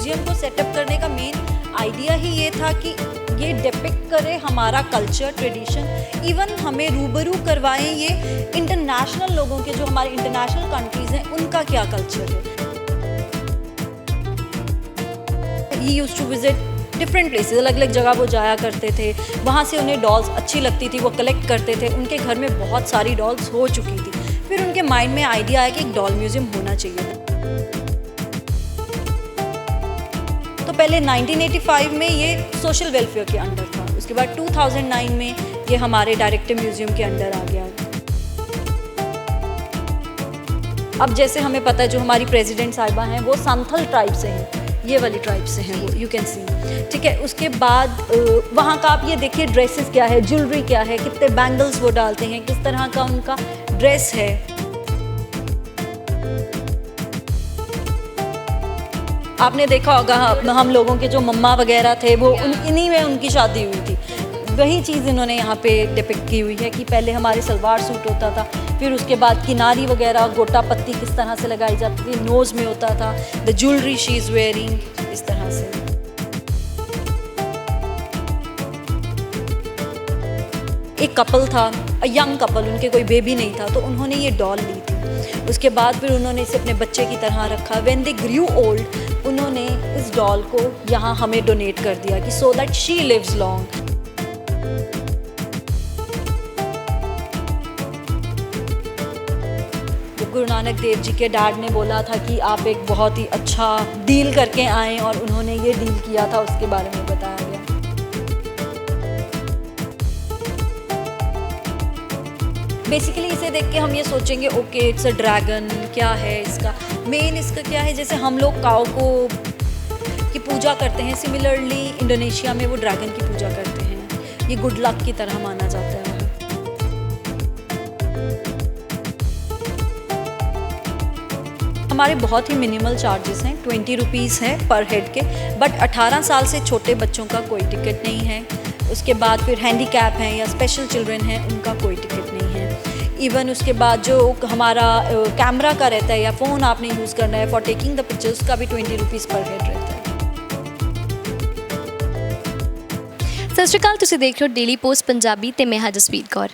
Museum को setup करने का मेन आइडिया ही ये था कि ये डिपिक्ट करे हमारा कल्चर, ट्रेडिशन, इवन हमें रूबरू करवाएं ये इंटरनेशनल लोगों के, जो हमारे इंटरनेशनल कंट्रीज़ हैं उनका क्या कल्चर है। He used to visit different places, अलग अलग जगह वो जाया करते थे, वहाँ से उन्हें डॉल्स अच्छी लगती थी, वो कलेक्ट करते थे। उनके घर में बहुत सारी डॉल्स हो चुकी थी। फिर उनके माइंड में आइडिया आया कि एक डॉल म्यूज़ियम होना चाहिए। तो पहले 1985 में ये सोशल वेलफेयर के अंडर था, उसके बाद 2009 में ये हमारे डायरेक्टर म्यूज़ियम के अंडर आ गया। अब जैसे हमें पता है जो हमारी प्रेसिडेंट साहिबा हैं वो संथल ट्राइब से हैं, ये वाली ट्राइब से हैं वो, यू कैन सी, ठीक है। उसके बाद वहाँ का आप ये देखिए ड्रेसेस क्या है, ज्वेलरी क्या है, कितने बैंगल्स वो डालते हैं, किस तरह का उनका ड्रेस है। आपने देखा होगा हम लोगों के जो मम्मा वगैरह थे वो इन्हीं में उनकी शादी हुई थी। वही चीज़ इन्होंने यहाँ पे डिपिक्ट की हुई है कि पहले हमारे सलवार सूट होता था, फिर उसके बाद किनारी वगैरह गोटा पत्ती किस तरह से लगाई जाती थी, नोज़ में होता था, the jewellery she is wearing, इस तरह से। एक कपल था, यंग कपल, उनके कोई बेबी नहीं था, तो उन्होंने ये डॉल ली थी। उसके बाद फिर उन्होंने इसे अपने बच्चे की तरह रखा। व्हेन दे ग्रू ओल्ड, उन्होंने इस डॉल को यहाँ हमें डोनेट कर दिया कि so that she lives long. Guru Nanak Dev ji के डैड ने बोला था कि आप एक बहुत ही अच्छा डील करके आएँ, और उन्होंने ये डील किया था, उसके बारे में बताया गया। बेसिकली इसे देख के हम ये सोचेंगे ओके इट्स अ ड्रैगन, क्या है इसका मेन, इसका क्या है। जैसे हम लोग काऊ को की पूजा करते हैं, सिमिलरली इंडोनेशिया में वो ड्रैगन की पूजा करते हैं। ये गुड लक की तरह माना जाता है। हमारे बहुत ही मिनिमल चार्जेस हैं, 20 रुपीज़ हैं पर हेड के, बट 18 साल से छोटे बच्चों का कोई टिकट नहीं है। उसके बाद फिर हैंडीकैप हैं या स्पेशल चिल्ड्रन हैं, उनका कोई टिकट नहीं है। इवन उसके बाद जो हमारा कैमरा का रहता है या फ़ोन आपने यूज़ करना है फॉर टेकिंग द पिक्चर्स, का भी 20 रुपीज़ पर हेड रहता है। ਸਤਿ ਸ਼੍ਰੀ ਅਕਾਲ, ਤੁਸੀਂ ਦੇਖ ਰਹੇ ਹੋ ਡੇਲੀ ਪੋਸਟ ਪੰਜਾਬੀ ਤੇ ਮੈਂ ਹਾਂ ਜਸਵੀਰ ਕੌਰ।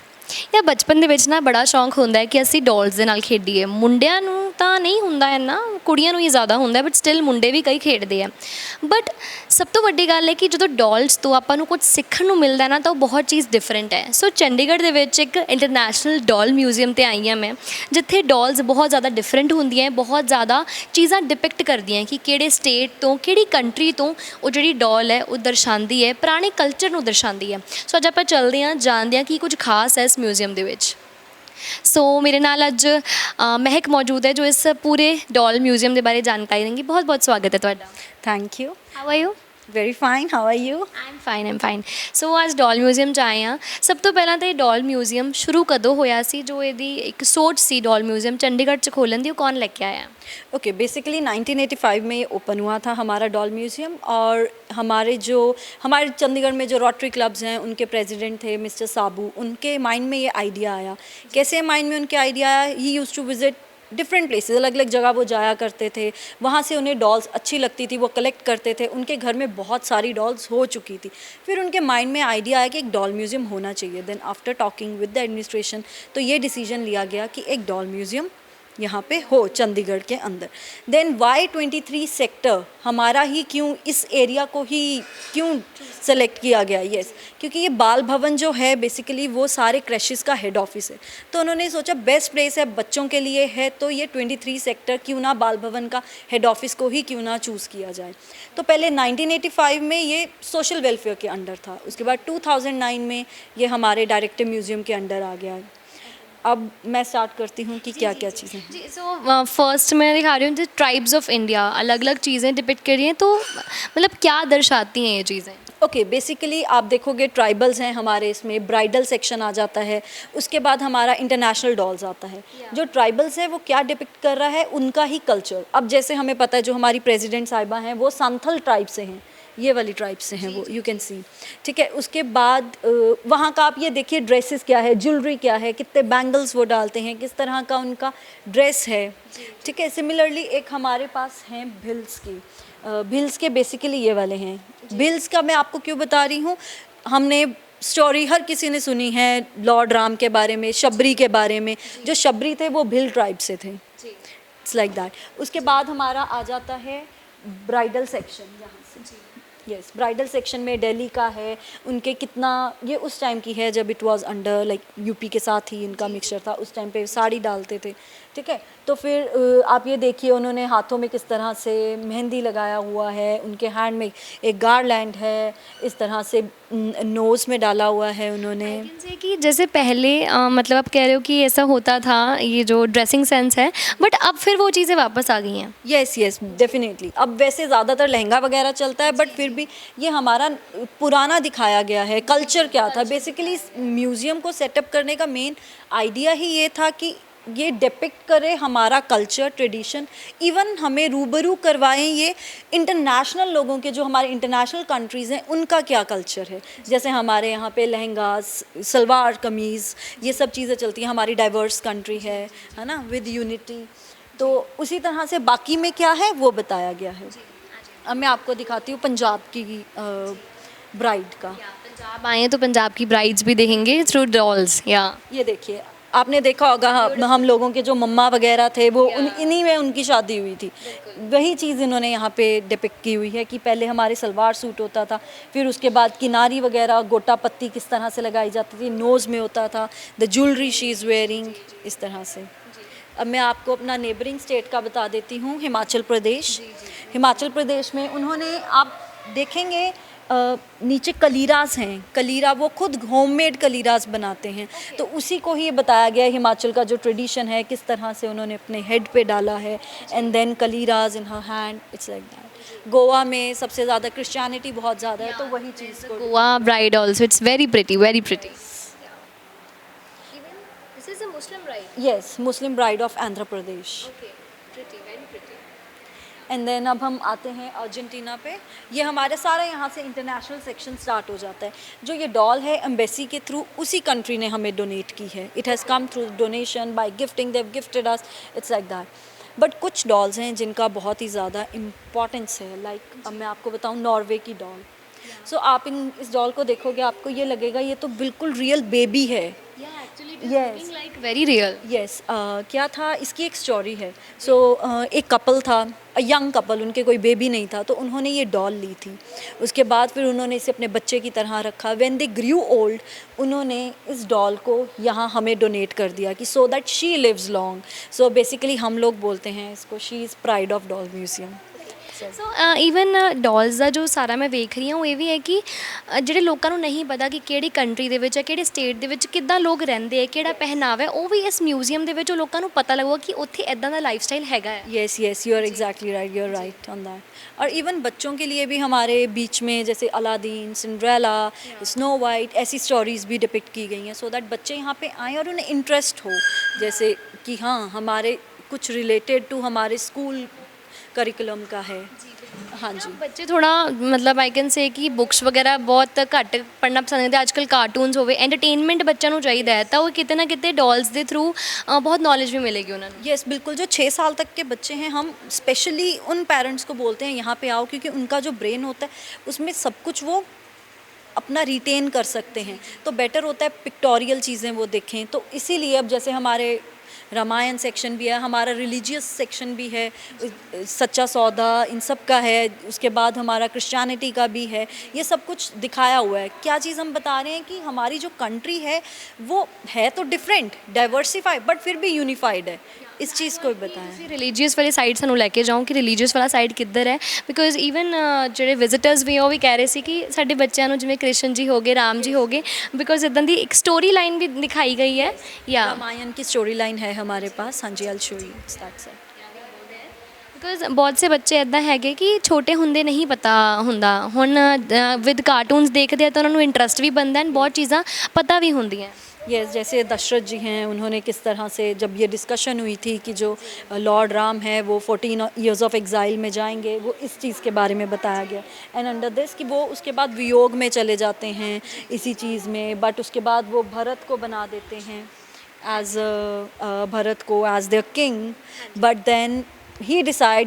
ਯਾਰ ਬਚਪਨ ਦੇ ਵਿੱਚ ਨਾ ਬੜਾ ਸ਼ੌਂਕ ਹੁੰਦਾ ਹੈ ਕਿ ਅਸੀਂ ਡੋਲਸ ਦੇ ਨਾਲ ਖੇਡੀਏ। ਮੁੰਡਿਆਂ ਨੂੰ ਤਾਂ ਨਹੀਂ ਹੁੰਦਾ ਇੰਨਾ, ਕੁੜੀਆਂ ਨੂੰ ਹੀ ਜ਼ਿਆਦਾ ਹੁੰਦਾ, ਬਟ ਸਟਿਲ ਮੁੰਡੇ ਵੀ ਕਈ ਖੇਡਦੇ ਆ। ਬਟ ਸਭ ਤੋਂ ਵੱਡੀ ਗੱਲ ਹੈ ਕਿ ਜਦੋਂ ਡੋਲਸ ਤੋਂ ਆਪਾਂ ਨੂੰ ਕੁਝ ਸਿੱਖਣ ਨੂੰ ਮਿਲਦਾ ਨਾ, ਤਾਂ ਉਹ ਬਹੁਤ ਚੀਜ਼ ਡਿਫਰੈਂਟ ਹੈ। ਸੋ ਚੰਡੀਗੜ੍ਹ ਦੇ ਵਿੱਚ ਇੱਕ ਇੰਟਰਨੈਸ਼ਨਲ ਡੋਲ ਮਿਊਜ਼ੀਅਮ 'ਤੇ ਆਈ ਹਾਂ ਮੈਂ, ਜਿੱਥੇ ਡੋਲਸ ਬਹੁਤ ਜ਼ਿਆਦਾ ਡਿਫਰੈਂਟ ਹੁੰਦੀਆਂ, ਬਹੁਤ ਜ਼ਿਆਦਾ ਚੀਜ਼ਾਂ ਡਿਪਿਕਟ ਕਰਦੀਆਂ ਕਿ ਕਿਹੜੇ ਸਟੇਟ ਤੋਂ, ਕਿਹੜੀ ਕੰਟਰੀ ਤੋਂ ਉਹ ਜਿਹੜੀ ਡੋਲ ਹੈ ਉਹ ਦਰਸਾਉਂਦੀ ਹੈ, ਪੁਰਾਣੇ ਕਲਚਰ ਨੂੰ ਦਰਸਾਉਂਦੀ ਹੈ। ਸੋ ਅੱਜ ਆਪਾਂ ਚੱਲਦੇ ਹਾਂ, ਜਾਣਦੇ ਹਾਂ ਕਿ ਕੁਝ ਖਾਸ ਹੈ ਇਸ ਮਿਊਜ਼ੀਅਮ ਦੇ ਵਿੱਚ। ਸੋ ਮੇਰੇ ਨਾਲ ਅੱਜ ਮਹਿਕ ਮੌਜੂਦ ਹੈ ਜੋ ਇਸ ਪੂਰੇ ਡੋਲ ਮਿਊਜ਼ੀਅਮ ਦੇ ਬਾਰੇ ਜਾਣਕਾਰੀ ਦੇਣਗੇ। ਬਹੁਤ ਬਹੁਤ ਸਵਾਗਤ ਹੈ ਤੁਹਾਡਾ। Thank you. How are you? Very fine, how are you? I am fine. So ਅੱਜ ਡੋਲ ਮਿਊਜ਼ੀਅਮ 'ਚ ਆਏ ਹਾਂ। ਸਭ ਤੋਂ ਪਹਿਲਾਂ ਤਾਂ ਇਹ ਡੋਲ ਮਿਊਜ਼ੀਅਮ ਸ਼ੁਰੂ ਕਦੋਂ ਹੋਇਆ ਸੀ? ਜੋ ਇਹਦੀ ਇੱਕ ਸੋਚ ਸੀ ਡੋਲ ਮਿਊਜ਼ੀਅਮ ਚੰਡੀਗੜ੍ਹ 'ਚ ਖੋਲ੍ਹਣ ਦੀ, ਉਹ ਕੌਣ ਲੈ ਕੇ ਆਇਆ? ओके, बेसिकली 1985 में ये ओपन हुआ था हमारा डॉल म्यूज़ियम, और हमारे चंडीगढ़ में जो रोटरी क्लब्स हैं उनके प्रेसिडेंट थे मिस्टर साबू, उनके माइंड में ये आइडिया आया। कैसे माइंड में उनके आइडिया आया? He used to visit different places, अलग अलग जगह वो जाया करते थे, वहाँ से उन्हें डॉल्स अच्छी लगती थी, वो कलेक्ट करते थे। उनके घर में बहुत सारी डॉल्स हो चुकी थी। फिर उनके माइंड में आइडिया आया कि एक डॉल म्यूज़ियम होना चाहिए। Then after talking with the administration, तो ये डिसीजन लिया गया कि एक डॉल म्यूज़ियम यहाँ पे हो चंडीगढ़ के अंदर। देन वाई 23 सेक्टर हमारा ही क्यों, इस एरिया को ही क्यों सेलेक्ट किया गया? यस, क्योंकि ये बाल भवन जो है बेसिकली वो सारे क्रैशेस का हेड ऑफिस है, तो उन्होंने सोचा बेस्ट प्लेस है बच्चों के लिए है, तो ये 23 सेक्टर क्यों ना बाल भवन का हेड ऑफिस को ही क्यों ना चूज़ किया जाए। तो पहले 1985 में ये सोशल वेलफेयर के अंडर था, उसके बाद 2009 में ये हमारे डायरेक्टर म्यूज़ियम के अंडर आ गया। अब मैं स्टार्ट करती हूँ कि क्या क्या चीज़ें जी। सो फर्स्ट मैं दिखा रही हूँ जो ट्राइब्स ऑफ इंडिया अलग अलग चीज़ें डिपिक्ट कर रही हैं, तो मतलब क्या दर्शाती हैं ये चीज़ें? ओके, बेसिकली आप देखोगे ट्राइबल्स हैं हमारे, इसमें ब्राइडल सेक्शन आ जाता है, उसके बाद हमारा इंटरनेशनल डॉल्स आता है। जो ट्राइबल्स है वो क्या डिपिक्ट कर रहा है, उनका ही कल्चर। अब जैसे हमें पता है जो हमारी प्रेसिडेंट साहिबा हैं वो संथल ट्राइब से हैं, ये वाली ट्राइब से हैं वो, यू कैन सी। ठीक है, उसके बाद वहाँ का आप ये देखिए ड्रेसेस क्या है, ज्वेलरी क्या है, कितने बैंगल्स वो डालते हैं, किस तरह का उनका ड्रेस है। ठीक है, सिमिलरली एक हमारे पास हैं भिल्स की। भिल्स के बेसिकली ये वाले हैं। भिल्स का मैं आपको क्यों बता रही हूँ, हमने स्टोरी हर किसी ने सुनी है लॉर्ड राम के बारे में, शबरी के बारे में। जो शबरी थे वो भिल ट्राइब से थे, इट्स लाइक दैट। उसके बाद हमारा आ जाता है ब्राइडल सेक्शन, यहाँ से यस ब्राइडल सेक्शन में दिल्ली का है। उनके कितना, ये उस टाइम की है जब it was under like UP के साथ ही इनका मिक्सचर था, उस टाइम पे साड़ी डालते थे। ठीक है, तो फिर आप ये देखिए उन्होंने हाथों में किस तरह से मेहंदी लगाया हुआ है, उनके हैंड में एक गारलैंड है, इस तरह से नोज़ में डाला हुआ है उन्होंने। से कि जैसे पहले मतलब आप कह रहे हो कि ऐसा होता था, ये जो ड्रेसिंग सेंस है, बट अब फिर वो चीज़ें वापस आ गई हैं। Yes yes definitely. अब वैसे ज़्यादातर लहंगा वगैरह चलता है, बट फिर भी ये हमारा पुराना दिखाया गया है। कल्चर क्या था बेसिकली, इस म्यूज़ियम को सेटअप करने का मेन आइडिया ही ये था कि ये डिपिक्ट करे हमारा कल्चर, ट्रेडिशन, इवन हमें रूबरू करवाएं ये इंटरनेशनल लोगों के, जो हमारे इंटरनेशनल कंट्रीज़ हैं उनका क्या कल्चर है। जैसे हमारे यहाँ पे लहंगा, सलवार कमीज़, ये सब चीज़ें चलती हैं। हमारी डाइवर्स कंट्री है ना, विद यूनिटी। तो उसी तरह से बाकी में क्या है वो बताया गया है। अब मैं आपको दिखाती हूँ पंजाब की ब्राइड का। पंजाब आए हैं तो पंजाब की ब्राइड्स भी देखेंगे थ्रू डॉल्स। या ये देखिए, आपने देखा होगा हम लोगों के जो मम्मा वगैरह थे वो इन्हीं में उनकी शादी हुई थी। वही चीज़ इन्होंने यहाँ पे डिपिक्ट की हुई है कि पहले हमारे सलवार सूट होता था, फिर उसके बाद किनारी वगैरह, गोटा पत्ती किस तरह से लगाई जाती थी, नोज़ में होता था, the jewellery she is wearing, इस तरह से। अब मैं आपको अपना नेबरिंग स्टेट का बता देती हूँ, हिमाचल प्रदेश। हिमाचल प्रदेश में उन्होंने, आप देखेंगे नीचे कलीराज हैं, कलीरा वो खुद होममेड कलीराज बनाते हैं। तो उसी को ही बताया गया है, हिमाचल का जो ट्रेडिशन है किस तरह से उन्होंने अपने हेड पे डाला है, एंड देन कलीराज in her hand, it's like that. Goa में सबसे ज़्यादा क्रिश्चियनिटी बहुत ज़्यादा है, तो वही चीज़ को Goa bride also, it's very pretty, very pretty. This is a Muslim bride. Yes, Muslim bride of Andhra Pradesh. Okay, pretty, very pretty. And then अब हम आते हैं अर्जेंटीना पे। ये हमारे सारा यहाँ से इंटरनेशनल सेक्शन स्टार्ट हो जाता है। जो ये डॉल है एम्बेसी के थ्रू उसी कंट्री ने हमें डोनेट की है। It has come through donation by gifting, they have gifted us, it's like that. But कुछ डॉल्स हैं जिनका बहुत ही ज़्यादा इम्पॉर्टेंस है। लाइक अब मैं आपको बताऊँ नॉर्वे की डॉल। सो आप इस डॉल को देखोगे आपको ये लगेगा ये तो बिल्कुल रियल बेबी है। Yes. Like very real. Yes क्या था, इसकी एक स्टोरी है। सो एक कपल था, यंग कपल, उनके कोई बेबी नहीं था, तो उन्होंने ये डॉल ली थी। उसके बाद फिर उन्होंने इसे अपने बच्चे की तरह रखा। व्हेन दे ग्रू ओल्ड, उन्होंने इस डॉल को यहाँ हमें डोनेट कर दिया कि so that she lives long. So basically हम लोग बोलते हैं इसको she is pride of doll museum. So even dolls ਦਾ ਜੋ ਸਾਰਾ ਮੈਂ ਵੇਖ ਰਹੀ ਹਾਂ ਉਹ ਇਹ ਵੀ ਹੈ ਕਿ ਜਿਹੜੇ ਲੋਕਾਂ ਨੂੰ ਨਹੀਂ ਪਤਾ ਕਿ ਕਿਹੜੀ ਕੰਟਰੀ ਦੇ ਵਿੱਚ ਹੈ, ਕਿਹੜੇ ਸਟੇਟ ਦੇ ਵਿੱਚ ਕਿੱਦਾਂ ਲੋਕ ਰਹਿੰਦੇ ਹੈ, ਕਿਹੜਾ ਪਹਿਨਾਵਾ ਹੈ, ਉਹ ਵੀ ਇਸ ਮਿਊਜ਼ੀਅਮ ਦੇ ਵਿੱਚ ਉਹ ਲੋਕਾਂ ਨੂੰ ਪਤਾ ਲੱਗੂਗਾ कि ਉੱਥੇ ਇੱਦਾਂ ਦਾ लाइफ स्टाइल हैगा है। Yes yes, you are exactly right, you are right on that. और इवन बच्चों के लिए भी हमारे बीच में जैसे अलादीन, सिंड्रेला, स्नो वाइट, ऐसी स्टोरीज़ भी डिपिक्ट की गई हैं, सो दैट बच्चे यहाँ पे आएँ और उन्हें इंटरेस्ट हो, जैसे कि हाँ हमारे कुछ रिलेटेड टू हमारे स्कूल करिकुलम का है। हाँ जी, ਬੱਚੇ ਥੋੜਾ ਮਤਲਬ ਆਈ ਕੈਨ ਸੇ ਕਿ ਬੁੱਕਸ ਵਗੈਰਾ ਬਹੁਤ ਘੱਟ ਪੜ੍ਹਨਾ ਪਸੰਦ ਕਰਦੇ। ਅੱਜ ਕੱਲ੍ਹ ਕਾਰਟੂਨਸ ਹੋਵੇ, एंटरटेनमेंट ਬੱਚਿਆਂ ਨੂੰ ਚਾਹੀਦਾ ਹੈ, ਤਾਂ ਉਹ ਕਿਤੇ ਨਾ ਕਿਤੇ डॉल्स ਦੇ थ्रू बहुत नॉलेज भी मिलेगी उन्हें। यस बिल्कुल। जो 6 साल तक के बच्चे हैं, हम स्पेशली उन पेरेंट्स को बोलते हैं यहाँ पे आओ, क्योंकि उनका जो ब्रेन होता है उसमें सब कुछ वो अपना रिटेन कर सकते हैं। तो बेटर होता है पिक्टोरियल चीज़ें वो देखें। तो इसीलिए अब जैसे हमारे रामायण सेक्शन भी है, हमारा रिलीजियस सेक्शन भी है, सच्चा सौदा, इन सब का है। उसके बाद हमारा क्रिश्चियनिटी का भी है। ये सब कुछ दिखाया हुआ है। क्या चीज़ हम बता रहे हैं कि हमारी जो कंट्री है वो है तो डिफरेंट, डाइवर्सिफाइड, बट फिर भी यूनिफाइड है। इस चीज़ को भी बताया। ਤੁਸੀਂ ਰਿਲੀਜੀਅਸ ਵਾਲੀ ਸਾਈਡ ਸਾਨੂੰ ਲੈ ਕੇ ਜਾਓ ਕਿ ਰਿਲੀਜੀਅਸ ਵਾਲਾ ਸਾਈਡ ਕਿੱਧਰ ਹੈ, ਬਿਕੋਜ਼ ਈਵਨ ਜਿਹੜੇ ਵਿਜ਼ਿਟਰਸ ਵੀ ਆ ਉਹ ਵੀ ਕਹਿ ਰਹੇ ਸੀ ਕਿ ਸਾਡੇ ਬੱਚਿਆਂ ਨੂੰ ਜਿਵੇਂ ਕ੍ਰਿਸ਼ਨ ਜੀ ਹੋ ਗਏ, ਰਾਮ ਜੀ ਹੋ ਗਏ, ਬਿਕੋਜ਼ ਇਦਾਂ ਦੀ ਇੱਕ ਸਟੋਰੀ ਲਾਈਨ ਵੀ ਦਿਖਾਈ ਗਈ ਹੈ। या रामायण की स्टोरी लाइन है हमारे पास। हाँ जी, I will show you that's it. Because ਬਹੁਤ ਸੇ ਬੱਚੇ ਇੱਦਾਂ ਹੈਗੇ ਕਿ ਛੋਟੇ ਹੁੰਦੇ ਨਹੀਂ ਪਤਾ ਹੁੰਦਾ, ਹੁਣ ਵਿਦ ਕਾਰਟੂਨਸ ਦੇਖਦੇ ਆ ਤਾਂ ਉਹਨਾਂ ਨੂੰ ਇੰਟਰਸਟ ਵੀ ਬਣਦਾ ਐਂਡ ਬਹੁਤ ਚੀਜ਼ਾਂ ਪਤਾ ਵੀ ਹੁੰਦੀਆਂ। यस, जैसे दशरथ जी हैं, उन्होंने किस तरह से जब ये डिस्कशन हुई थी कि जो लॉर्ड राम है वो 14 ईयर्स ऑफ एग्जाइल में जाएंगे, वो इस चीज़ के बारे में बताया गया। एंड अंडर दिस कि वो उसके बाद वियोग में चले जाते हैं इसी चीज़ में, बट उसके बाद वो भरत को बना देते हैं एज भरत को as the king, but then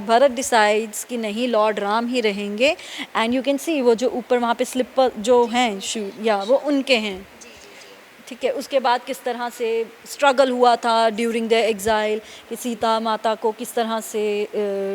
Bharat decides कि नहीं, लॉर्ड राम ही रहेंगे। एंड यू कैन सी वो जो ऊपर वहाँ पे स्लिपर जो हैं शू या वो उनके हैं, ठीक है। उसके बाद किस तरह से स्ट्रगल हुआ था ड्यूरिंग द एग्ज़ाइल कि सीता माता को किस तरह से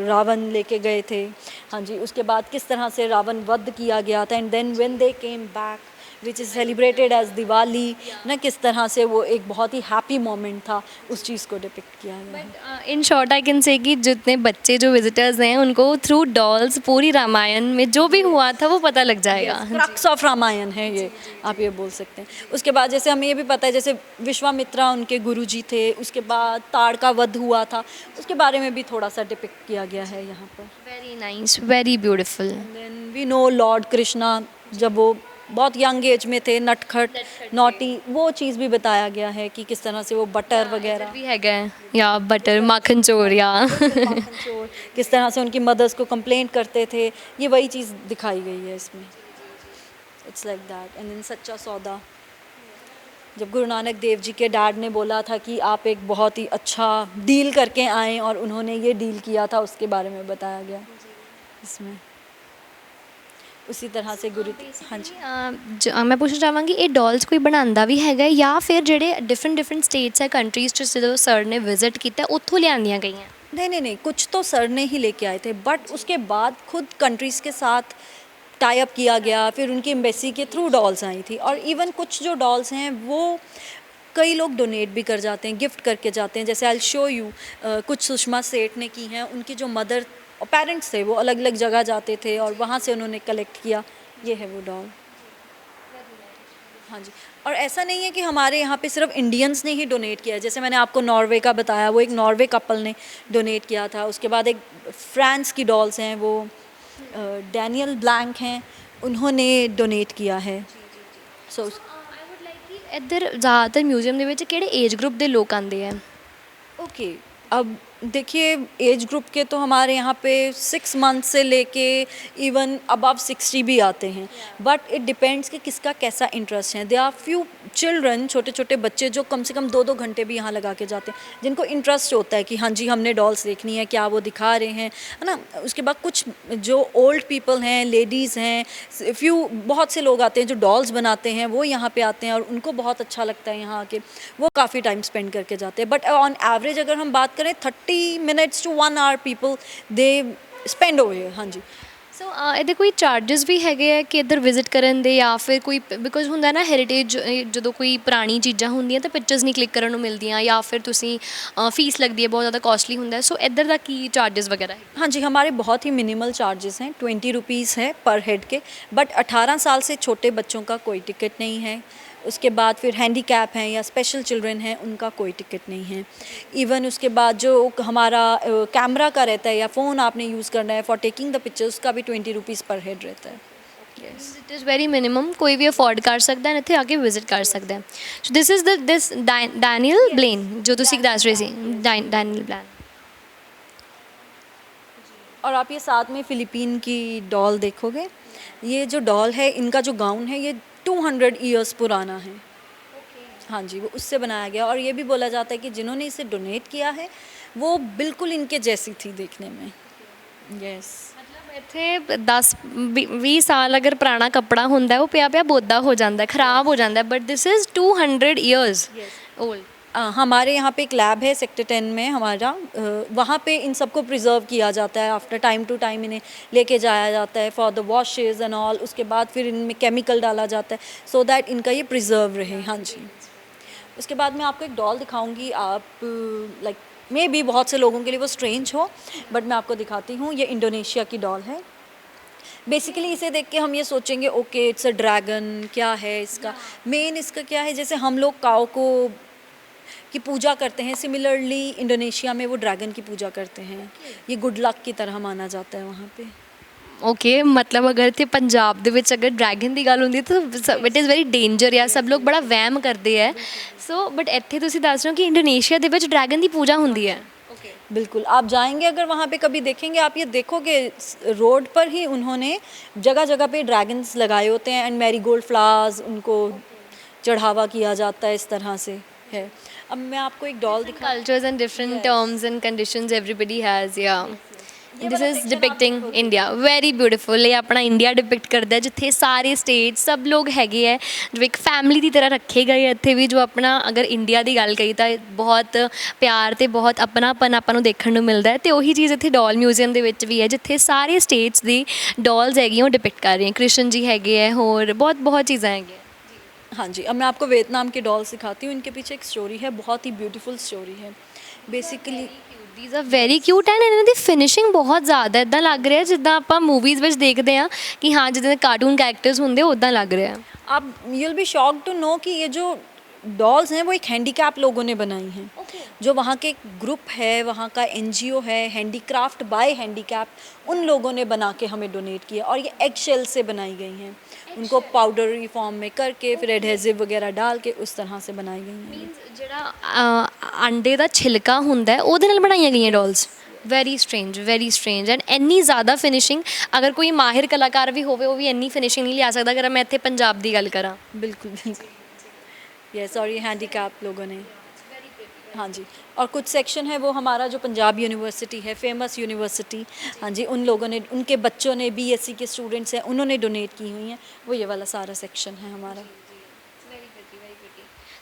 रावण लेके गए थे, हाँ जी। उसके बाद किस तरह से रावण वध किया गया था, and then when they came back which is celebrated as Diwali ना, किस तरह से वो एक बहुत ही हैप्पी मोमेंट था, उस चीज़ को डिपिक्ट किया गया है। In short I can say कि जितने बच्चे जो विजिटर्स हैं उनको थ्रू डॉल्स पूरी रामायण में जो भी हुआ था वो पता लग जाएगा। क्रक्स ऑफ रामायण है ये, आप ये बोल सकते हैं। उसके बाद जैसे हमें ये भी पता है, जैसे विश्वामित्रा उनके गुरुजी थे, उसके बाद ताड़ का वध हुआ था, उसके बारे में भी थोड़ा सा डिपिक्ट किया गया है यहाँ पर। Very nice, very beautiful. Then we know lord Krishna जब वो बहुत यंग एज में थे, नटखट नॉटी, वो चीज़ भी बताया गया है कि किस तरह से वो बटर वगैरह भी है गए या बटर माखन चोर या माखन चोर, किस तरह से उनकी मदर्स को कंप्लेंट करते थे, ये वही चीज़ दिखाई गई है इसमें। It's like that. And then Sacha Sauda, जब गुरु नानक देव जी के डैड ने बोला था कि आप एक बहुत ही अच्छा डील करके आएँ, और उन्होंने ये डील किया था, उसके बारे में बताया गया इसमें। उसी तरह से गुरु, हाँ जी। मैं पूछना ਚਾਹਾਂਗੀ ਇਹ ਡॉल्स ਕੋਈ ਬਣਾਉਂਦਾ ਵੀ ਹੈਗਾ ਜਾਂ ਫਿਰ ਜਿਹੜੇ डिफरेंट स्टेट्स है कंट्रीज ਚ ਜਦੋਂ ਸਰ ਨੇ ਵਿਜ਼ਿਟ ਕੀਤਾ ਉੱਥੋਂ ਲਿਆਂਦੀਆਂ ਗਈਆਂ? नहीं, कुछ तो सर ने ही लेके आए थे, बट उसके बाद खुद कंट्रीज़ के साथ टाई अप किया गया, फिर उनकी एम्बेसी के थ्रू डॉल्स आई थी। और इवन कुछ जो डॉल्स हैं वो कई लोग डोनेट भी कर जाते हैं, गिफ्ट करके जाते हैं। जैसे आई विल शो यू, कुछ सुषमा सेठ ने की हैं, उनकी जो मदर और पेरेंट्स थे वो अलग अलग जगह जाते थे और वहाँ से उन्होंने कलेक्ट किया। ये है वो डॉल, हाँ जी। और ऐसा नहीं है कि हमारे यहाँ पे सिर्फ इंडियंस ने ही डोनेट किया है। जैसे मैंने आपको नॉर्वे का बताया, वो एक नॉर्वे कपल ने डोनेट किया था। उसके बाद एक फ्रांस की डॉल्स हैं, वो डैनियल ब्लैंक हैं, उन्होंने डोनेट किया है। सो ਇੱਧਰ ज़्यादातर म्यूजियम ਦੇ ਵਿੱਚ ਕਿਹੜੇ ਏਜ ਗਰੁੱਪ ਦੇ ਲੋਕ ਆਉਂਦੇ ਆ? ओके, अब देखिए एज ग्रुप के तो हमारे यहाँ पे 6 मंथ से लेके इवन अबव 60 भी आते हैं, बट इट डिपेंड्स कि किसका कैसा इंटरेस्ट है। दे आर फ्यू चिल्ड्रन, छोटे छोटे बच्चे जो कम से कम 2-2 घंटे भी यहाँ लगा के जाते हैं, जिनको इंटरेस्ट होता है कि हाँ जी हमने डॉल्स देखनी है, क्या वो दिखा रहे हैं, है ना। उसके बाद कुछ जो ओल्ड पीपल हैं, लेडीज़ हैं, बहुत से लोग आते हैं जो डॉल्स बनाते हैं, वो यहाँ पे आते हैं और उनको बहुत अच्छा लगता है यहाँ आके, वो काफ़ी टाइम स्पेंड करके जाते हैं। बट ऑन एवरेज अगर हम बात करें 30 minutes to 1 hour people they spend over here, हाँ जी। ਸੋ ਇਹਦੇ ਕੋਈ ਚਾਰजेस ਵੀ ਹੈਗੇ ਆ ਕਿ ਇੱਧਰ ਵਿਜ਼ਿਟ ਕਰਨ ਦੇ, ਜਾਂ ਫਿਰ ਕੋਈ ਬਿਕੋਜ਼ ਹੁੰਦਾ ਨਾ ਹੈਰੀਟੇਜ, ਜਦੋਂ ਕੋਈ ਪੁਰਾਣੀ ਚੀਜ਼ਾਂ ਹੁੰਦੀਆਂ ਤਾਂ ਪਿਕਚਰਸ ਨਹੀਂ ਕਲਿੱਕ ਕਰਨ ਨੂੰ ਮਿਲਦੀਆਂ, ਜਾਂ ਫਿਰ ਤੁਸੀਂ ਫੀਸ ਲੱਗਦੀ ਹੈ, ਬਹੁਤ ਜ਼ਿਆਦਾ ਕਾਸਟਲੀ ਹੁੰਦਾ। ਸੋ ਇੱਧਰ ਦਾ ਕੀ ਚਾਰजेस वगैरह है? हाँ जी, हमारे बहुत ही मिनिमल चार्जेस हैं, 20 रुपीज़ है पर हेड के, बट 18 साल से छोटे बच्चों का कोई टिकट नहीं है। उसके बाद फिर हैंडीकैप हैं या स्पेशल चिल्ड्रन हैं, उनका कोई टिकट नहीं है। इवन उसके बाद जो हमारा कैमरा का रहता है या फ़ोन आपने यूज़ करना है फॉर टेकिंग द पिक्चर, उसका भी 20 रुपीज़ पर हेड रहता है। इट इज़ वेरी मिनिमम, कोई भी अफोर्ड कर सकता है, ਇੱਥੇ ਆ ਕੇ ਵਿਜ਼ਿਟ ਕਰ ਸਕਦਾ ਹੈ। ਸੋ this is this Daniel Blaine ਜੋ ਤੁਸੀਂ ਦੱਸ ਰਹੇ ਸੀ, ਡੈਨੀਅਲ ਬਲੇਨ। और आप ये साथ में फ़िलिपीन की डॉल देखोगे, ये जो डॉल है, इनका जो गाउन है ये 200 ईयर्स पुराना है। हाँ जी, वो उससे बनाया गया। और ये भी बोला जाता है कि जिन्होंने इसे डोनेट किया है वो बिल्कुल इनके जैसी थी देखने में। यस, मतलब ਇੱਥੇ 10-20 ਸਾਲ ਅਗਰ ਪੁਰਾਣਾ ਕੱਪੜਾ ਹੁੰਦਾ ਉਹ ਪਿਆ ਪਿਆ ਬੋਦਾ ਹੋ ਜਾਂਦਾ, ਖਰਾਬ ਹੋ ਜਾਂਦਾ, but this is 200 years old. हमारे यहाँ पे एक लैब है सेक्टर 10 में हमारा, वहाँ पे इन सबको प्रिजर्व किया जाता है। आफ्टर टाइम टू टाइम इन्हें लेके जाया जाता है for the washes and all. उसके बाद फिर इनमें केमिकल डाला जाता है सो दैट इनका ये प्रिजर्व रहे। हाँ जी। उसके बाद मैं आपको एक डॉल दिखाऊंगी, आप लाइक मे बी बहुत से लोगों के लिए वो स्ट्रेंज हो, बट मैं आपको दिखाती हूँ। ये इंडोनेशिया की डॉल है। बेसिकली इसे देख के हम ये सोचेंगे ओके इट्स अ ड्रैगन, क्या है इसका मेन, इसका क्या है, जैसे हम लोग काऊ को की पूजा करते हैं, सिमिलरली इंडोनेशिया में वो ड्रैगन की पूजा करते हैं। ये गुड लक की तरह माना जाता है वहाँ पे। ਓਕੇ, ਮਤਲਬ ਅਗਰ ਇੱਥੇ ਪੰਜਾਬ ਦੇ ਵਿੱਚ ਅਗਰ ਡਰੈਗਨ ਦੀ ਗੱਲ ਹੁੰਦੀ ਤਾਂ ਇਟ ਇਜ਼ ਵੈਰੀ ਡੇਂਜਰ ਆ, ਸਭ ਲੋਕ ਬੜਾ ਵਹਿਮ ਕਰਦੇ ਹੈ। ਸੋ ਬਟ ਇੱਥੇ ਤੁਸੀਂ ਦੱਸ ਰਹੇ ਹੋ ਕਿ ਇੰਡੋਨੇਸ਼ੀਆ ਦੇ ਵਿੱਚ ਡਰੈਗਨ ਦੀ ਪੂਜਾ ਹੁੰਦੀ ਹੈ। बिल्कुल, आप जाएंगे अगर वहाँ पे कभी देखेंगे, आप ये देखोगे रोड पर ही उन्होंने जगह जगह पे ड्रैगन्स लगाए होते हैं एंड मैरीगोल्ड फ्लावर्स उनको चढ़ावा किया जाता है, इस तरह से है। अब मैं आपको एक डॉल दिखा, Cultures and different terms and conditions everybody has, yeah. ये This वाला is section depicting आप देखोगे। India, very beautiful। ਇਹ ਆਪਣਾ ਇੰਡੀਆ ਡਿਪਿਕਟ ਕਰਦਾ ਹੈ, ਜਿੱਥੇ ਸਾਰੇ ਸਟੇਟ ਸਭ ਲੋਕ ਹੈਗੇ ਹੈ ਜੋ ਇੱਕ ਫੈਮਿਲੀ ਦੀ ਤਰ੍ਹਾਂ ਰੱਖੇ ਗਏ ਹੈ ਇੱਥੇ ਵੀ। ਜੋ ਆਪਣਾ ਅਗਰ ਇੰਡੀਆ ਦੀ ਗੱਲ ਕਰੀ ਤਾਂ ਬਹੁਤ ਪਿਆਰ ਤੇ ਬਹੁਤ ਆਪਣਾਪਨ ਆਪਾਂ ਨੂੰ ਦੇਖਣ ਨੂੰ ਮਿਲਦਾ ਹੈ। ਤੇ ਉਹੀ ਚੀਜ਼ ਇੱਥੇ ਡਾਲ ਮਿਊਜ਼ੀਅਮ ਦੇ ਵਿੱਚ ਵੀ ਹੈ, ਜਿੱਥੇ ਸਾਰੇ ਸਟੇਟਸ ਦੀ ਡਾਲਸ ਹੈਗੀਆਂ ਉਹ ਡਿਪਿਕਟ ਕਰ ਰਹੀਆਂ। ਕ੍ਰਿਸ਼ਨ ਜੀ ਹੈਗੇ ਹੈ, ਹੋਰ ਬਹੁਤ ਬਹੁਤ ਚੀਜ਼ਾਂ ਹੈਗੀਆਂ। हाँ जी, अब मैं आपको वियतनाम की डॉल सिखाती हूँ। इनके पीछे एक स्टोरी है, बहुत ही ब्यूटीफुल स्टोरी है। Basically these are very cute and ਇਹਨਾਂ ਦੀ ਫਿਨਿਸ਼ਿੰਗ ਬਹੁਤ ਜ਼ਿਆਦਾ ਇੱਦਾਂ ਲੱਗ ਰਿਹਾ ਜਿੱਦਾਂ ਆਪਾਂ ਮੂਵੀਜ਼ ਵਿੱਚ ਦੇਖਦੇ ਹਾਂ ਕਿ ਹਾਂ ਜਿੱਦਾਂ ਕਾਰਟੂਨ ਕੈਰੈਕਟਰਸ ਹੁੰਦੇ ਉੱਦਾਂ ਲੱਗ ਰਿਹਾ। आप you'll be shock to know कि ये जो डॉल्स हैं वो एक हैंडीकैप लोगों ने बनाई हैं। जो वहाँ के एक ग्रुप है, वहाँ का एनजीओ है हैंडीक्राफ्ट बाय हैंडीकैप, उन लोगों ने बना के हमें डोनेट किया और ये एग शेल से बनाई गई हैं। उनको पाउडरी फॉर्म में करके फिर एडहेसिव वगैरह डाल के उस तरह से बनाई गई हैं। ਜਿਹੜਾ ਅੰਡੇ ਦਾ ਛਿਲਕਾ ਹੁੰਦਾ ਹੈ ਉਹਦੇ ਨਾਲ ਬਣਾਈਆਂ ਗਈਆਂ ਡਾਲਸ। ਵੈਰੀ ਸਟ੍ਰੇਂਜ ਐਂਡ ਇੰਨੀ ਜ਼ਿਆਦਾ ਫਿਨਿਸ਼ਿੰਗ ਅਗਰ ਕੋਈ ਮਾਹਿਰ ਕਲਾਕਾਰ ਵੀ ਹੋਵੇ ਉਹ ਵੀ ਇੰਨੀ ਫਿਨਿਸ਼ਿੰਗ ਨਹੀਂ ਲਿਆ ਸਕਦਾ। ਅਗਰ ਮੈਂ ਇੱਥੇ ਪੰਜਾਬ ਦੀ ਗੱਲ ਕਰਾਂ, बिल्कुल बिल्कुल, यस। और ये हैंडीकैप लोगों ने, हाँ जी। और कुछ सेक्शन है वो हमारा जो पंजाब यूनिवर्सिटी है, फेमस यूनिवर्सिटी, हाँ जी, उन लोगों ने, उनके बच्चों ने, बीएससी के स्टूडेंट्स हैं, उन्होंने डोनेट की हुई हैं। वो ये वाला सारा सेक्शन है हमारा।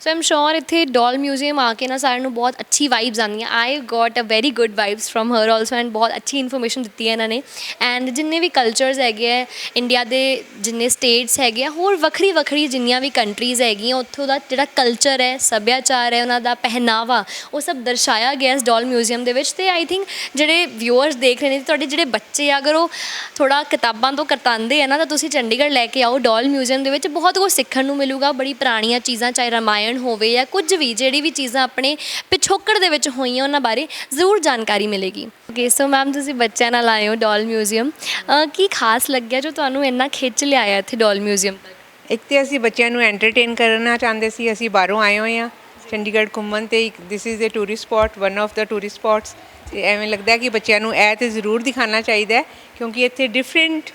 ਸੋ ਆਮ ਸ਼ੋਰ ਇੱਥੇ ਡਾਲ ਮਿਊਜ਼ੀਅਮ ਆ ਕੇ ਨਾ ਸਾਰਿਆਂ ਨੂੰ ਬਹੁਤ ਅੱਛੀ ਵਾਈਬਸ ਆਉਂਦੀਆਂ। I got a very good vibes from her also and ਬਹੁਤ ਅੱਛੀ ਇਨਫੋਰਮੇਸ਼ਨ ਦਿੱਤੀ ਹੈ ਇਹਨਾਂ ਨੇ। ਐਂਡ ਜਿੰਨੇ ਵੀ ਕਲਚਰਸ ਹੈਗੇ ਹੈ ਇੰਡੀਆ ਦੇ, ਜਿੰਨੇ ਸਟੇਟਸ ਹੈਗੇ ਆ, ਹੋਰ ਵੱਖਰੀ ਜਿੰਨੀਆਂ ਵੀ ਕੰਟਰੀਜ਼ ਹੈਗੀਆਂ, ਉੱਥੋਂ ਦਾ ਜਿਹੜਾ ਕਲਚਰ ਹੈ, ਸੱਭਿਆਚਾਰ ਹੈ, ਉਹਨਾਂ ਦਾ ਪਹਿਨਾਵਾ, ਉਹ ਸਭ ਦਰਸਾਇਆ ਗਿਆ ਇਸ ਡਾਲ ਮਿਊਜ਼ੀਅਮ ਦੇ ਵਿੱਚ। ਅਤੇ ਆਈ ਥਿੰਕ ਜਿਹੜੇ ਵਿਊਅਰਸ ਦੇਖ ਰਹੇ ਨੇ, ਤੁਹਾਡੇ ਜਿਹੜੇ ਬੱਚੇ ਆ, ਅਗਰ ਉਹ ਥੋੜ੍ਹਾ ਕਿਤਾਬਾਂ ਤੋਂ ਕਰਤਾਉਂਦੇ ਆ ਨਾ, ਤਾਂ ਤੁਸੀਂ ਚੰਡੀਗੜ੍ਹ ਲੈ ਕੇ ਆਓ ਡਾਲ ਮਿਊਜ਼ੀਅਮ ਦੇ ਵਿੱਚ। ਬਹੁਤ ਕੁਛ ਸਿੱਖਣ ਨੂੰ ਮਿਲੂਗਾ, ਬੜੀ ਪੁਰਾਣੀਆਂ ਚੀਜ਼ਾਂ, ਚਾਹੇ ਰਾਮਾਇਣ ਹੋਵੇ ਜਾਂ ਕੁਝ ਵੀ, ਜਿਹੜੀ ਵੀ ਚੀਜ਼ਾਂ ਆਪਣੇ ਪਿਛੋਕੜ ਦੇ ਵਿੱਚ ਹੋਈਆਂ ਉਹਨਾਂ ਬਾਰੇ ਜ਼ਰੂਰ ਜਾਣਕਾਰੀ ਮਿਲੇਗੀ। ਓਕੇ, ਸੋ ਮੈਮ ਤੁਸੀਂ ਬੱਚਿਆਂ ਨਾਲ ਆਏ ਹੋ ਡਾਲ ਮਿਊਜ਼ੀਅਮ, ਕੀ ਖਾਸ ਲੱਗਿਆ ਜੋ ਤੁਹਾਨੂੰ ਇੰਨਾ ਖਿੱਚ ਲਿਆਇਆ ਇੱਥੇ ਡਾਲ ਮਿਊਜ਼ੀਅਮ ਤੱਕ? ਇੱਕ ਤਾਂ ਅਸੀਂ ਬੱਚਿਆਂ ਨੂੰ ਐਂਟਰਟੇਨ ਕਰਨਾ ਚਾਹੁੰਦੇ ਸੀ। ਅਸੀਂ ਬਾਹਰੋਂ ਆਏ ਹੋਏ ਹਾਂ ਚੰਡੀਗੜ੍ਹ ਘੁੰਮਣ, ਤੇ this is a tourist spot, one of the tourist spots. ਅਤੇ ਐਵੇਂ ਲੱਗਦਾ ਕਿ ਬੱਚਿਆਂ ਨੂੰ ਇਹ ਤਾਂ ਜ਼ਰੂਰ ਦਿਖਾਉਣਾ ਚਾਹੀਦਾ, ਕਿਉਂਕਿ ਇੱਥੇ ਡਿਫਰੈਂਟ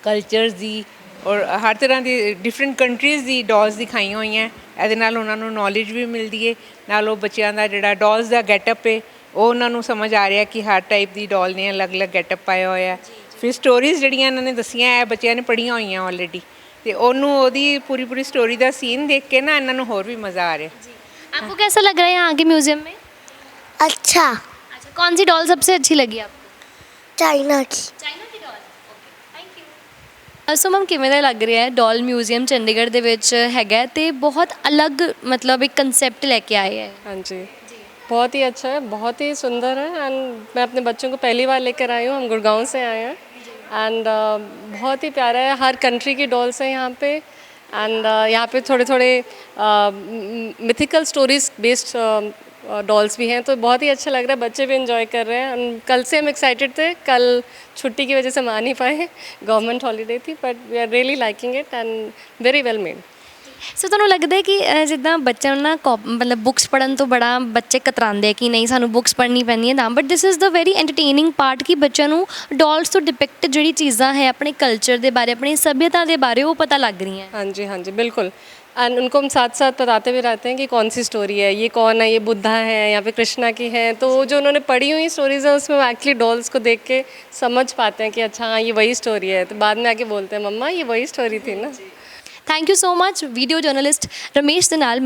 ਕਲਚਰਸ ਦੀ ਔਰ ਹਰ ਤਰ੍ਹਾਂ ਦੀ ਡਿਫਰੈਂਟ ਕੰਟਰੀਜ਼ ਦੀ ਡੋਲਸ ਦਿਖਾਈਆਂ ਹੋਈਆਂ। ਇਹਦੇ ਨਾਲ ਉਹਨਾਂ ਨੂੰ ਨੌਲੇਜ ਵੀ ਮਿਲਦੀ ਹੈ, ਨਾਲ ਉਹ ਬੱਚਿਆਂ ਦਾ ਜਿਹੜਾ ਡੋਲਸ ਦਾ ਗੈਟਅਪ ਹੈ ਉਹ ਉਹਨਾਂ ਨੂੰ ਸਮਝ ਆ ਰਿਹਾ ਕਿ ਹਰ ਟਾਈਪ ਦੀ ਡੋਲ ਨੇ ਅਲੱਗ-ਅਲੱਗ ਗੈਟਅਪ ਪਾਇਆ ਹੋਇਆ। ਫਿਰ ਸਟੋਰੀਜ਼ ਜਿਹੜੀਆਂ ਇਹਨਾਂ ਨੇ ਦੱਸੀਆਂ, ਇਹ ਬੱਚਿਆਂ ਨੇ ਪੜ੍ਹੀਆਂ ਹੋਈਆਂ ਆਲਰੇਡੀ, ਅਤੇ ਉਹਨੂੰ ਉਹਦੀ ਪੂਰੀ ਸਟੋਰੀ ਦਾ ਸੀਨ ਦੇਖ ਕੇ ਨਾ ਇਹਨਾਂ ਨੂੰ ਹੋਰ ਵੀ ਮਜ਼ਾ ਆ ਰਿਹਾ। आपको कैसा लग रहा है यहाँ के म्यूजियम में? अच्छा, कौन सी डॉल सबसे अच्छी लगी आपको? चाइना की। ਚਾਈਨਾ ਦੀ ਡਾਲ। Okay, thank you. So ma'am ਕਿਵੇਂ ਦਾ ਲੱਗ ਰਿਹਾ ਹੈ? ਡਾਲ ਮਿਊਜ਼ੀਅਮ ਚੰਡੀਗੜ੍ਹ ਦੇ ਵਿੱਚ ਹੈਗਾ ਤੇ ਬਹੁਤ ਅਲੱਗ ਮਤਲਬ ਇੱਕ ਕੰਸੈप्ट लेके आए हैं। हाँ जी, बहुत ही अच्छा है, बहुत ही सुंदर है। एंड मैं अपने बच्चों को पहली बार लेकर आई हूँ, हम गुड़गांव से आए हैं। एंड बहुत ही प्यारा है, हर कंट्री की डॉल्स हैं यहाँ पे। एंड यहाँ पे थोड़े मिथिकल स्टोरीज बेस्ड डॉल्स भी हैं, तो बहुत ही अच्छा लग रहा है, बच्चे भी इन्जॉय कर रहे हैं। And कल से हम एक्साइटेड थे, कल छुट्टी की वजह से हम आ नहीं पाए, गवर्नमेंट हॉलीडे थी, but we are really liking it and very well made. So ਤੁਹਾਨੂੰ ਲੱਗਦਾ ਹੈ ਕਿ ਜਿੱਦਾਂ ਬੱਚਿਆਂ ਨੂੰ ਨਾ ਮਤਲਬ ਬੁੱਕਸ ਪੜ੍ਹਨ ਤੋਂ ਬੜਾ ਬੱਚੇ ਕਤਰਾਉਂਦੇ ਆ ਕਿ ਨਹੀਂ ਸਾਨੂੰ ਬੁੱਕਸ ਪੜ੍ਹਨੀ ਪੈਂਦੀਆਂ ਤਾਂ, but this is the very entertaining part ਕਿ ਬੱਚਿਆਂ ਨੂੰ ਡੋਲਸ ਤੋਂ ਡਿਪਿਕਟ ਜਿਹੜੀ ਚੀਜ਼ਾਂ ਹੈ ਆਪਣੇ ਕਲਚਰ ਦੇ ਬਾਰੇ, ਆਪਣੀ ਸੱਭਿਅਤਾ ਦੇ ਬਾਰੇ ਉਹ ਪਤਾ ਲੱਗ ਰਹੀਆਂ। हाँ जी बिल्कुल। एंड उनको हम साथ साथ बताते भी रहते हैं कि कौन सी स्टोरी है, ये कौन है, ये बुद्धा है, यहाँ पे कृष्णा की है। तो जो उन्होंने पढ़ी हुई स्टोरीज हैं उसमें एक्चुअली डॉल्स को देख के समझ पाते हैं कि अच्छा हाँ ये वही स्टोरी है, तो बाद में आके बोलते हैं मम्मा ये वही स्टोरी थी ना। Thank you so much. Video journalist Ramesh ਦੇ ਨਾਲ